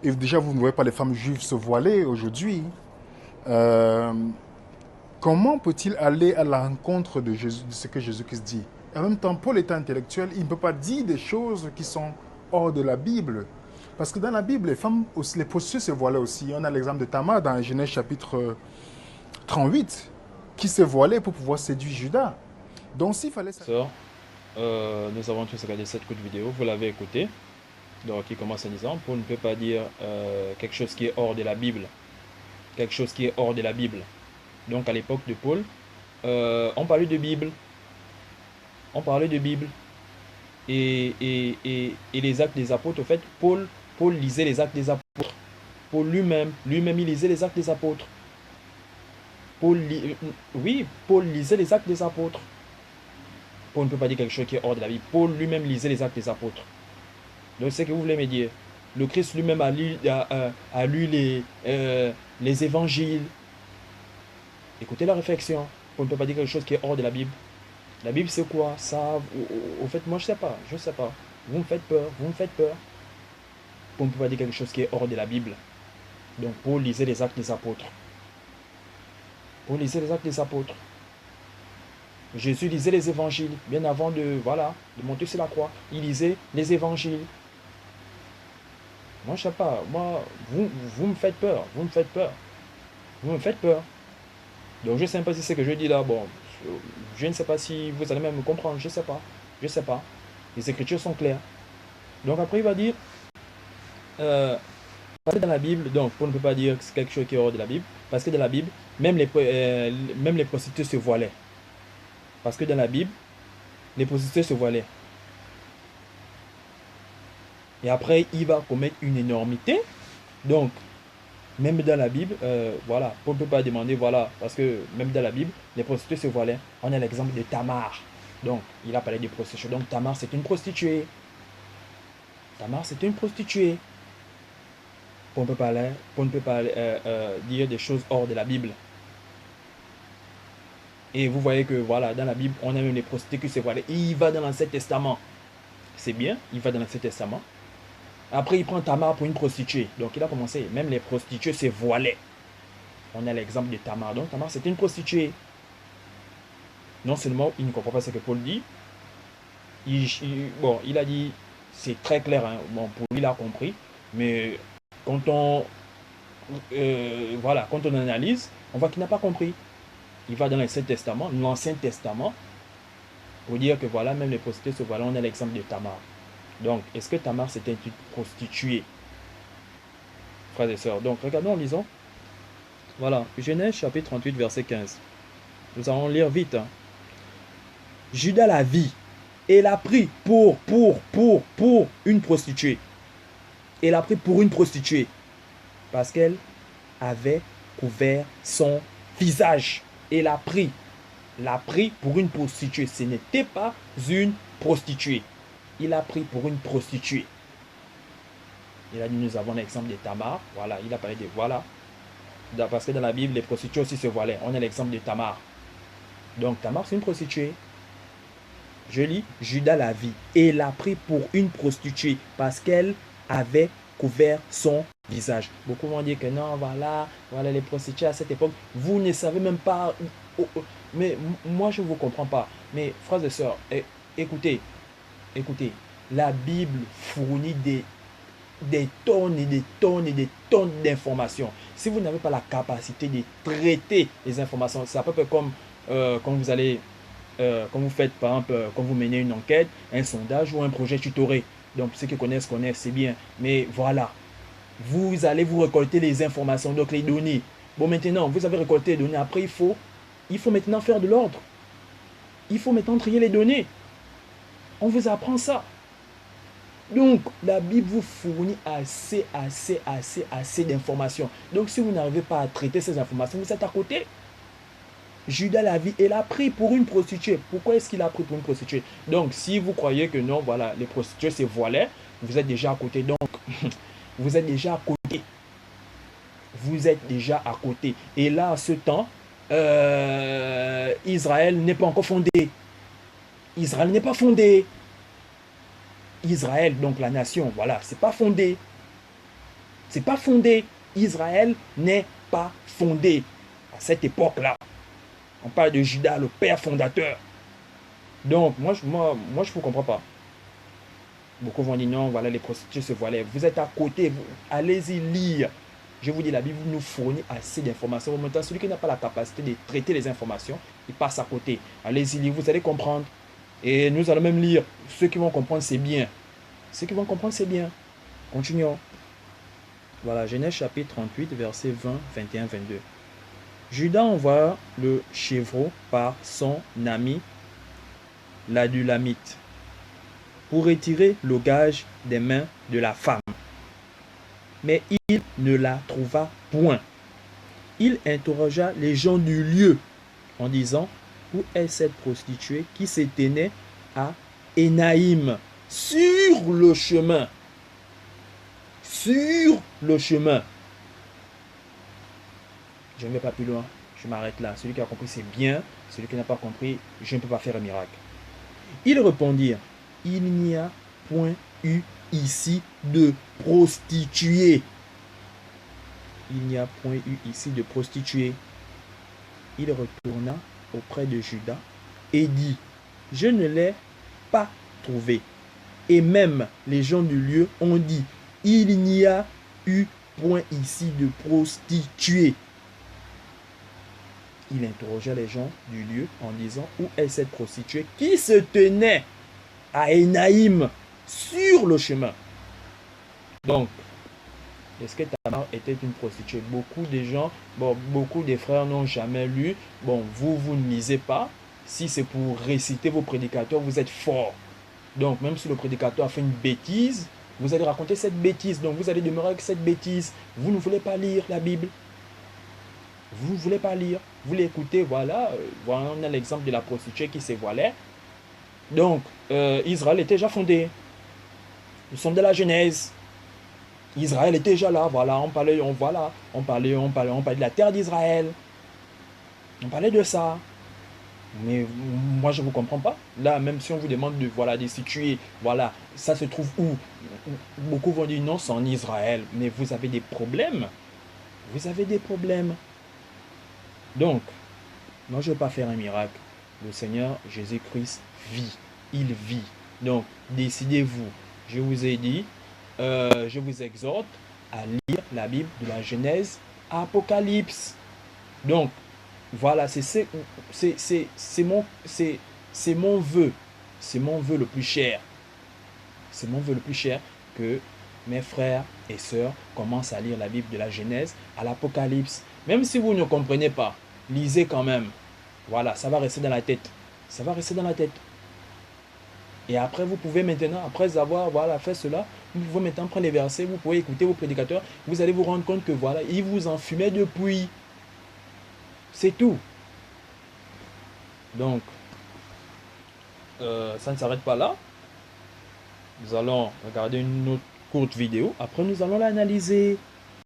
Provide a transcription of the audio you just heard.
Et déjà, vous ne voyez pas les femmes juives se voiler aujourd'hui. Euh, Comment peut-il aller à la rencontre de, Jésus, de ce que Jésus-Christ dit? Et en même temps, Paul est intellectuel, il ne peut pas dire des choses qui sont hors de la Bible. Parce que dans la Bible, les femmes, aussi, les prostituées se voilaient aussi. On a l'exemple de Tamar dans Genèse chapitre 38, qui se voilait pour pouvoir séduire Judas. Donc s'il fallait... Sœur, nous avons tous regardé cette courte vidéo, vous l'avez écoutée, donc qui commence en disant, Paul ne peut pas dire quelque chose qui est hors de la Bible, quelque chose qui est hors de la Bible. Donc à l'époque de Paul, on parlait de Bible, on parlait de Bible, et les actes des apôtres, en fait, Paul lisait les actes des apôtres, Paul lui-même il lisait les actes des apôtres, oui, Paul lisait les actes des apôtres. Paul ne peut pas dire quelque chose qui est hors de la Bible. Paul lui-même lisait les actes des apôtres. Donc c'est ce que vous voulez me dire. Le Christ lui-même a lu les évangiles. Écoutez la réflexion. On ne peut pas dire quelque chose qui est hors de la Bible. La Bible c'est quoi? Ça, au fait, moi je sais pas. Je sais pas. Vous me faites peur. Vous me faites peur. On ne peut pas dire quelque chose qui est hors de la Bible. Donc Paul lisait les actes des apôtres. Paul lisait les actes des apôtres. Jésus lisait les évangiles bien avant de monter sur la croix. Il lisait les évangiles. Moi, je sais pas. Moi, vous me faites peur. Vous me faites peur. Vous me faites peur. Donc, je ne sais pas si c'est ce que je dis là. Bon, je ne sais pas si vous allez même me comprendre. Je ne sais pas. Je ne sais pas. Les Écritures sont claires. Donc, après, il va dire, euh, parce que dans la Bible, donc, on ne peut pas dire que c'est quelque chose qui est hors de la Bible. Parce que dans la Bible, même les prostituées se voilaient. Parce que dans la Bible, les prostituées se voilaient. Et après, il va commettre une énormité. Donc, même dans la Bible, voilà, on ne peut pas demander, voilà, parce que même dans la Bible, les prostituées se voilaient. On a l'exemple de Tamar. Donc, il a parlé de prostituée. Donc, Tamar, c'est une prostituée. Tamar, c'est une prostituée. On ne peut pas dire des choses hors de la Bible. Et vous voyez que, voilà, dans la Bible, on a même les prostituées qui se voilaient. Il va dans l'Ancien Testament. C'est bien, il va dans l'Ancien Testament. Après, il prend Tamar pour une prostituée. Donc, il a commencé. Même les prostituées se voilaient. On a l'exemple de Tamar. Donc, Tamar, c'était une prostituée. Non seulement il ne comprend pas ce que Paul dit, il a dit, c'est très clair, hein, bon, pour lui, il a compris, mais quand on, quand on analyse, on voit qu'il n'a pas compris. Il va dans l'Ancien Testament, pour dire que voilà, même les prostituées se voilà, on a l'exemple de Tamar. Donc, est-ce que Tamar c'était une prostituée, frères et sœurs? Donc, regardons, lisons. Voilà, Genèse chapitre 38, verset 15. Nous allons lire vite. Hein. Judas la vit et l'a pris pour une prostituée. Et l'a pris pour une prostituée. Parce qu'elle avait couvert son visage. Et l'a pris pour une prostituée. Ce n'était pas une prostituée. Il a pris pour une prostituée. Il a dit, nous avons l'exemple de Tamar. Voilà, il a parlé de voilà. Parce que dans la Bible, les prostituées aussi se voilaient. On a l'exemple de Tamar. Donc Tamar, c'est une prostituée. Je lis, Judas la vit et l'a pris pour une prostituée parce qu'elle avait couvert son visage. Beaucoup vont dire que non, voilà les prostituées à cette époque. Vous ne savez même pas. Mais moi, je ne vous comprends pas. Mais frères et sœurs, écoutez, écoutez, la Bible fournit des tonnes et des tonnes et des tonnes d'informations. Si vous n'avez pas la capacité de traiter les informations, c'est à peu près comme quand vous allez quand vous faites, par exemple, quand vous menez une enquête, un sondage ou un projet tutoré. Donc, ceux qui connaissent, c'est bien. Mais voilà, vous allez vous récolter les informations, donc les données. Bon, maintenant, vous avez récolté les données. Après, il faut maintenant faire de l'ordre. Il faut maintenant trier les données. On vous apprend ça. Donc, la Bible vous fournit assez d'informations. Donc, si vous n'arrivez pas à traiter ces informations, vous êtes à côté. Judas l'a vu et l'a pris pour une prostituée. Pourquoi est-ce qu'il a pris pour une prostituée? Donc, si vous croyez que non, voilà, les prostituées se voilaient, vous êtes déjà à côté. Donc, vous êtes déjà à côté. Vous êtes déjà à côté. Et là, à ce temps, Israël n'est pas encore fondé. Israël n'est pas fondé. Israël, donc la nation, voilà, c'est pas fondé. C'est pas fondé. Israël n'est pas fondé à cette époque-là. On parle de Judas, le père fondateur. Donc, moi je ne vous comprends pas. Beaucoup vont dire non, voilà, les prostituées se voilaient. Vous êtes à côté, allez-y lire. Je vous dis, la Bible nous fournit assez d'informations. Maintenant, celui qui n'a pas la capacité de traiter les informations, il passe à côté. Allez-y lire, vous allez comprendre. Et nous allons même lire. Ceux qui vont comprendre, c'est bien. Ceux qui vont comprendre, c'est bien. Continuons. Voilà, Genèse chapitre 38, versets 20, 21, 22. Judas envoie le chevreau par son ami l'Adulamite pour retirer le gage des mains de la femme. Mais il ne la trouva point. Il interrogea les gens du lieu en disant, où est cette prostituée qui se tenait à Énaïm sur le chemin? Sur le chemin. Je ne vais pas plus loin. Je m'arrête là. Celui qui a compris, c'est bien. Celui qui n'a pas compris, je ne peux pas faire un miracle. Ils répondirent, il n'y a point eu ici de prostituée. Il n'y a point eu ici de prostituée. Il retourna auprès de Judas et dit, je ne l'ai pas trouvée. Et même les gens du lieu ont dit, il n'y a eu point ici de prostituée. Il interrogea les gens du lieu en disant, où est cette prostituée qui se tenait à Énaïm sur le chemin? Donc, est-ce que Tamar était une prostituée? Beaucoup de gens, beaucoup de frères n'ont jamais lu. Bon, vous ne lisez pas. Si c'est pour réciter vos prédicateurs, vous êtes forts. Donc, même si le prédicateur a fait une bêtise, vous allez raconter cette bêtise. Donc, vous allez demeurer avec cette bêtise. Vous ne voulez pas lire la Bible. Vous ne voulez pas lire. Vous l'écoutez, voilà. Voilà, on a l'exemple de la prostituée qui se voilait. Donc, Israël était déjà fondé. Nous sommes de la Genèse. Israël était déjà là, voilà, on parlait de la terre d'Israël. On parlait de ça. Mais moi, je ne vous comprends pas. Là, même si on vous demande de situer, voilà, ça se trouve où? Beaucoup vont dire non, c'est en Israël. Mais vous avez des problèmes. Vous avez des problèmes. Donc, moi, je ne veux pas faire un miracle. Le Seigneur Jésus-Christ vit. Il vit. Donc, décidez-vous. Je vous ai dit, je vous exhorte à lire la Bible de la Genèse à Apocalypse. Donc, voilà, c'est mon vœu. C'est mon vœu le plus cher. C'est mon vœu le plus cher que mes frères et sœurs commencent à lire la Bible de la Genèse à l'Apocalypse. Même si vous ne comprenez pas, lisez quand même. Voilà, ça va rester dans la tête. Ça va rester dans la tête. Et après, vous pouvez maintenant, après avoir fait cela, vous pouvez maintenant prendre les versets, vous pouvez écouter vos prédicateurs, vous allez vous rendre compte que voilà, ils vous enfumaient depuis. C'est tout. Donc, ça ne s'arrête pas là. Nous allons regarder une autre courte vidéo. Après, nous allons l'analyser.